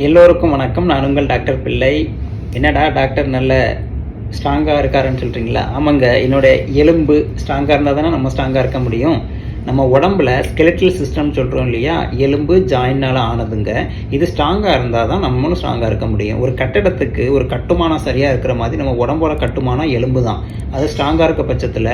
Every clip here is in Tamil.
எல்லோருக்கும் வணக்கம். நான் உங்கள் டாக்டர் பிள்ளை. என்னடா டாக்டர் நல்ல ஸ்ட்ராங்காக இருக்காருன்னு சொல்கிறீங்களா? ஆமாங்க, என்னோடய எலும்பு ஸ்ட்ராங்காக இருந்தால் தானே நம்ம ஸ்ட்ராங்காக இருக்க முடியும். நம்ம உடம்புல ஸ்கெலெட்டல் சிஸ்டம் சொல்கிறோம் இல்லையா, எலும்பு ஜாயின்னால் ஆனதுங்க. இது ஸ்ட்ராங்காக இருந்தால் தான் நம்மளும் ஸ்ட்ராங்காக இருக்க முடியும். ஒரு கட்டடத்துக்கு ஒரு கட்டுமானம் சரியாக இருக்கிற மாதிரி நம்ம உடம்போட கட்டுமானம் எலும்பு தான். அது ஸ்ட்ராங்காக இருக்க பட்சத்தில்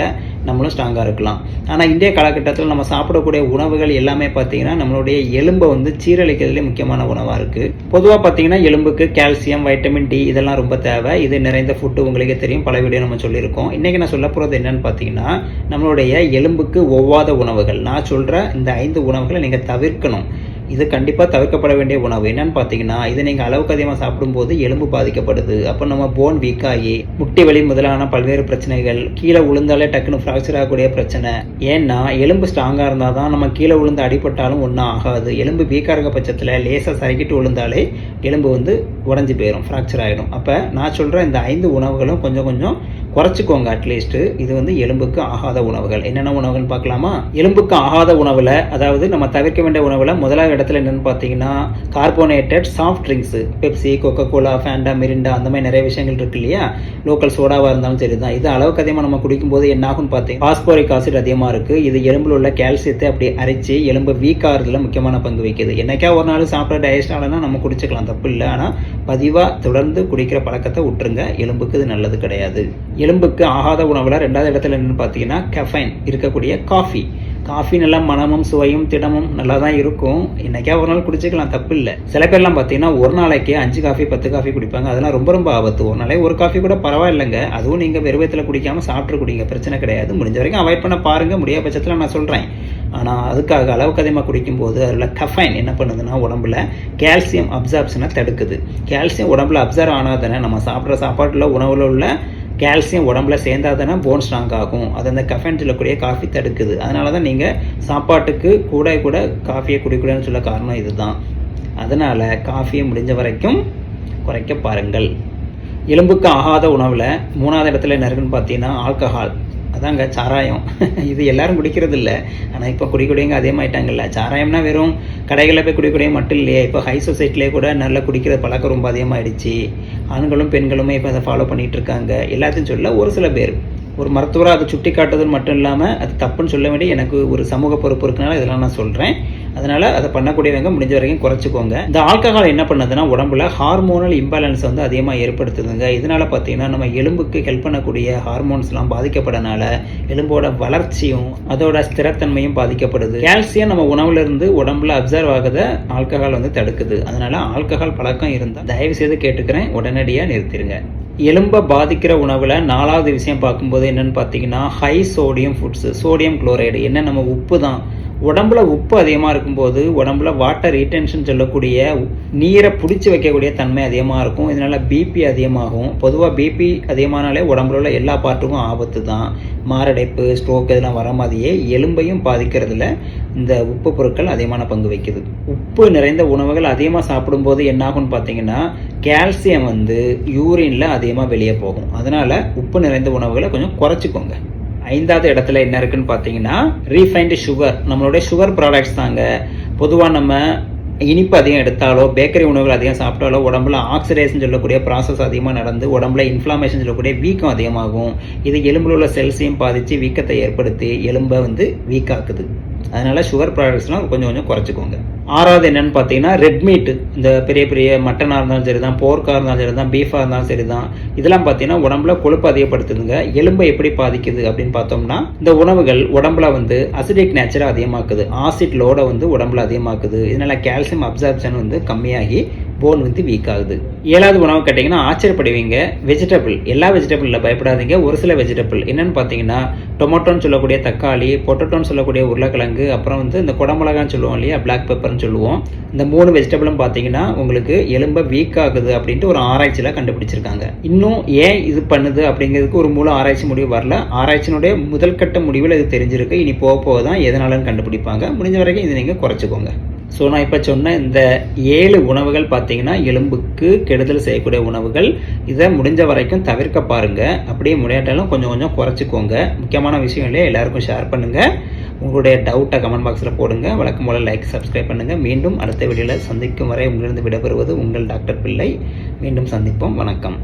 நம்மளும் ஸ்ட்ராங்காக இருக்கலாம். ஆனால் இந்திய காலகட்டத்தில் நம்ம சாப்பிடக்கூடிய உணவுகள் எல்லாமே பார்த்திங்கன்னா நம்மளுடைய எலும்பை சீரழிக்கிறதுலே முக்கியமான உணவாக இருக்குது. பொதுவாக பார்த்திங்கன்னா எலும்புக்கு கால்சியம், வைட்டமின் டி இதெல்லாம் ரொம்ப தேவை. இது நிறைந்த ஃபுட்டு உங்களுக்கே தெரியும், பல வீடியோ நம்ம சொல்லியிருக்கோம். இன்றைக்கி நான் சொல்ல போகிறது என்னென்னு பார்த்தீங்கன்னா, நம்மளுடைய எலும்புக்கு ஒவ்வாத உணவுகள். நான் சொல்கிற இந்த 5 உணவுகளை நீங்கள் தவிர்க்கணும். இது கண்டிப்பாக தவிர்க்கப்பட வேண்டிய உணவு. என்னன்னு பார்த்தீங்கன்னா, இதை நீங்கள் அளவுக்கு அதிகமாக சாப்பிடும்போது எலும்பு பாதிக்கப்படுது. அப்போ நம்ம போன் வீக்காகி முட்டி வலி முதலான பல்வேறு பிரச்சனைகள், கீழே விழுந்தாலே டக்குன்னு ஃப்ராக்சர் ஆகக்கூடிய பிரச்சனை. ஏன்னா எலும்பு ஸ்ட்ராங்காக இருந்தால் தான் நம்ம கீழே விழுந்து அடிபட்டாலும் ஒன்றும் ஆகாது. எலும்பு வீக்காக இருக்க பட்சத்தில் லேசாக சறுக்கிட்டு விழுந்தாலே எலும்பு உடஞ்சி போயிடும், ஃப்ராக்சர் ஆகிடும். அப்போ நான் சொல்கிற இந்த 5 உணவுகளும் கொஞ்சம் குறைச்சிக்கோங்க. அட்லீஸ்ட்டு இது எலும்புக்கு ஆகாத உணவுகள். என்னென்ன உணவுகள்னு பார்க்கலாமா? எலும்புக்கு ஆகாத உணவில், அதாவது நம்ம தவிர்க்க வேண்டிய உணவில் முதலாவது இடத்துல என்னென்னு பார்த்தீங்கன்னா, carbonated soft drinks, Pepsi, Coca Cola, Fanta, Mirinda அந்த மாதிரி நிறைய விஷயங்கள் இருக்கு இல்லையா. லோக்கல் சோடாவாக இருந்தாலும் சரி தான். இது அளவுக்கு அதிகமாக நம்ம குடிக்கும்போது என்ன ஆகும்னு பார்த்தீங்கன்னா, பாஸ்போரிக் ஆசிட் அதிகமாக இருக்குது. இது எலும்பில் உள்ள கால்சியத்தை அப்படி அரிச்சு எலும்பு வீக் ஆகிறதுல முக்கியமான பங்கு வைக்குது. என்னைக்கா ஒரு நாள் சாப்பிட்ற டைஜஸ்டாலனா நம்ம குடிச்சிக்கலாம், தப்பு இல்லை. ஆனால் பதிவாக தொடர்ந்து குடிக்கிற பழக்கத்தை விட்டுருங்க. எலும்புக்கு இது நல்லது கிடையாது. எலும்புக்கு ஆகாத உணவில் 2வது இடத்துல என்னென்னு பார்த்தீங்கன்னா, கெஃபைன் இருக்கக்கூடிய காஃபி. காஃபி நல்லா மனமும் சுவையும் திடமும் நல்லா தான் இருக்கும். இன்றைக்கா ஒரு நாள் குடிச்சிக்கலாம், தப்பு இல்லை. சில பேர்லாம் பார்த்தீங்கன்னா ஒரு நாளைக்கு 5 காஃபி 10 காஃபி குடிப்பாங்க. அதெல்லாம் ரொம்ப ஆபத்து. ஒரு நாளைக்கு ஒரு காஃபி கூட பரவாயில்லைங்க. அதுவும் நீங்கள் வெறுவயத்தில் குடிக்காமல் சாப்பிட்டு குடிங்க, பிரச்சனை கிடையாது. முடிஞ்ச வரைக்கும் அவாய்ட் பண்ண பாருங்கள், முடியாத பட்சத்தில் நான் சொல்கிறேன். ஆனால் அதுக்காக அளவுக்கு அதிகமாக குடிக்கும்போது அதில் கஃபைன் என்ன பண்ணுதுன்னா, உடம்புல கால்சியம் அப்சார்ப்ஷனை தடுக்குது. கால்சியம் உடம்புல அப்சர்வ் ஆனால் தானே நம்ம சாப்பிட்ற சாப்பாட்டில் உணவில் உள்ள கால்சியம் உடம்புல சேர்ந்தால் தானே போன் ஸ்ட்ராங் ஆகும். அது அந்த கஃபைன் சொல்லக்கூடிய காஃபி தடுக்குது. அதனால தான் நீங்கள் சாப்பாட்டுக்கு கூட காஃபியை குடிக்கூடாதுன்னு சொல்ல காரணம் இதுதான். அதனால் காஃபியை முடிஞ்ச வரைக்கும் குறைக்க பாருங்கள். எலும்புக்கு ஆகாத உணவில் 3வது இடத்துல என்ன இருக்குன்னு பார்த்தீங்கன்னா, ஆல்கஹால். அதாங்க சாராயம். இது எல்லாரும் குடிக்கிறது இல்லை, ஆனால் இப்போ குடிக்கூடியவங்க அதிகமாகிட்டாங்கல்ல. சாராயம்னா வெறும் கடைகளில் போய் குடிக்கூடிய மட்டும் இல்லையே, இப்போ ஹை சொசைட்டிலே கூட நல்லா குடிக்கிற பழக்கம் ரொம்ப அதிகமாகிடுச்சு. ஆண்களும் பெண்களுமே இப்போ அதை ஃபாலோ பண்ணிகிட்டு இருக்காங்க. எல்லாத்தையும் சொல்ல ஒரு சில பேர், ஒரு மருத்துவராக அதை சுட்டி காட்டுதல் மட்டும் இல்லாமல் அது தப்புன்னு சொல்ல வேண்டிய எனக்கு ஒரு சமூக பொறுப்பு இருக்குனால இதெல்லாம் நான் சொல்கிறேன். அதனால் அதை பண்ணக்கூடியவங்க முடிஞ்ச வரைக்கும் குறைச்சிக்கோங்க. இந்த ஆல்கஹால் என்ன பண்ணுதுன்னா, உடம்புல ஹார்மோனல் இம்பேலன்ஸ் அதிகமாக ஏற்படுத்துதுங்க. இதனால் பார்த்தீங்கன்னா நம்ம எலும்புக்கு ஹெல்ப் பண்ணக்கூடிய ஹார்மோன்ஸ்லாம் பாதிக்கப்படனால எலும்போட வளர்ச்சியும் அதோட ஸ்திரத்தன்மையும் பாதிக்கப்படுது. கால்சியம் நம்ம உணவுலேருந்து உடம்புல அப்சர்வ் ஆகுத ஆல்கஹால் தடுக்குது. அதனால் ஆல்கஹால் பழக்கம் இருந்தால் தயவு செய்து கேட்டுக்கிறேன், உடனடியாக நிறுத்திடுங்க. எலும்பை பாதிக்கிற உணவில் 4வது விஷயம் பார்க்கும்போது என்னென்னு பார்த்தீங்கன்னா, high sodium foods. Sodium chloride என்ன, நம்ம உப்பு தான். உடம்புல உப்பு அதிகமாக இருக்கும்போது உடம்புல வாட்டர் ரீடென்ஷன் சொல்லக்கூடிய நீரை பிடிச்சி வைக்கக்கூடிய தன்மை அதிகமாக இருக்கும். இதனால் பிபி அதிகமாகும். பொதுவாக பிபி அதிகமானாலே உடம்புல உள்ள எல்லா பார்ட்டுக்கும் ஆபத்து தான். மாரடைப்பு, ஸ்ட்ரோக் இதெல்லாம் வர மாதிரியே எலும்பையும் பாதிக்கிறதுல இந்த உப்பு பொருட்கள் அதிகமான பங்கு வைக்குது. உப்பு நிறைந்த உணவுகள் அதிகமாக சாப்பிடும்போது என்னாகும்னு பார்த்தீங்கன்னா, கால்சியம் யூரினில் அதிகமாக வெளியே போகும். அதனால் உப்பு நிறைந்த உணவுகளை கொஞ்சம் குறைச்சிக்கோங்க. 5வது இடத்துல என்ன இருக்குன்னு பார்த்தீங்கன்னா, ரீஃபைன்டு சுகர். நம்மளுடைய சுகர் ப்ராடக்ட்ஸ் தாங்க. பொதுவாக நம்ம இனிப்பு அதிகம் எடுத்தாலோ, பேக்கரி உணவுகள் அதிகம் சாப்பிட்டாலோ உடம்புல ஆக்சிடேஷன் சொல்லக்கூடிய ப்ராசஸ் அதிகமாக நடந்து உடம்புல இன்ஃப்ளாமேஷன் சொல்லக்கூடிய வீக்கம் அதிகமாகும். இது எலும்பில் உள்ள செல்ஸையும் பாதித்து வீக்கத்தை ஏற்படுத்தி எலும்பை வீக் ஆக்குது. அதனால் சுகர் ப்ராடக்ட்ஸ்லாம் கொஞ்சம் குறைச்சிக்கோங்க. 6வது என்னென்னு பார்த்தீங்கன்னா, ரெட் மீட்டு. இந்த பெரிய மட்டனாக இருந்தாலும் சரி தான், போர்க்காக இருந்தாலும் சரி தான், பீஃபாக இருந்தாலும் சரி தான், இதெல்லாம் பார்த்தீங்கன்னா உடம்புல கொழுப்பு அதிகப்படுத்துதுங்க. எலும்பை எப்படி பாதிக்குது அப்படின்னு பார்த்தோம்னா, இந்த உணவுகள் உடம்புல அசிடிக் நேச்சரை அதிகமாக்குது. ஆசிட் லோடை உடம்புல அதிகமாக்குது. இதனால் கால்சியம் அப்சார்ப்ஷன் கம்மியாகி போன் வீக் ஆகுது. 7வது உணவு கேட்டிங்கன்னா ஆச்சரியப்படுவீங்க, வெஜிடபிள். எல்லா வெஜிடபிளில் பயப்படாதீங்க, ஒரு சில வெஜிடபிள் என்னென்னு பார்த்தீங்கன்னா, டொமேட்டோன்னு சொல்லக்கூடிய தக்காளி, பொட்டேட்டோன்னு சொல்லக்கூடிய உருளைக்கிழங்கு, அப்புறம் இந்த குடமிளகான்னு சொல்லுவோம் இல்லையா, பிளாக் பெப்பர்னு சொல்லுவோம். இந்த 3 வெஜிடபிளும் பார்த்தீங்கன்னா உங்களுக்கு எலும்பை வீக் ஆகுது அப்படின்ட்டு ஒரு ஆராய்ச்சியில் கண்டுபிடிச்சிருக்காங்க. இன்னும் ஏன் இது பண்ணுது அப்படிங்கிறதுக்கு ஒரு முழு ஆராய்ச்சி முடிவு வரல. ஆராய்ச்சியினுடைய முதல் கட்ட முடிவில் இது தெரிஞ்சிருக்கு. இனி போக தான் எதனாலன்னு கண்டுபிடிப்பாங்க. முடிஞ்ச வரைக்கும் இதை நீங்கள் குறைச்சிக்கோங்க. ஸோ நான் இப்போ சொன்ன இந்த 7 உணவுகள் பார்த்தீங்கன்னா எலும்புக்கு கெடுதல் செய்யக்கூடிய உணவுகள். இதை முடிஞ்ச வரைக்கும் தவிர்க்க பாருங்கள். அப்படியே முடியாட்டாலும் கொஞ்சம் குறைச்சிக்கோங்க. முக்கியமான விஷயம் இல்லையா, எல்லாருக்கும் ஷேர் பண்ணுங்கள். உங்களுடைய டவுட்டை கமெண்ட் பாக்ஸில் போடுங்க. வழக்கம் போல் லைக், சப்ஸ்கிரைப் பண்ணுங்கள். மீண்டும் அடுத்த வீடியோவில் சந்திக்கும் வரை உங்களிருந்து விடைபெறுவது உங்கள் டாக்டர் பிள்ளை. மீண்டும் சந்திப்போம். வணக்கம்.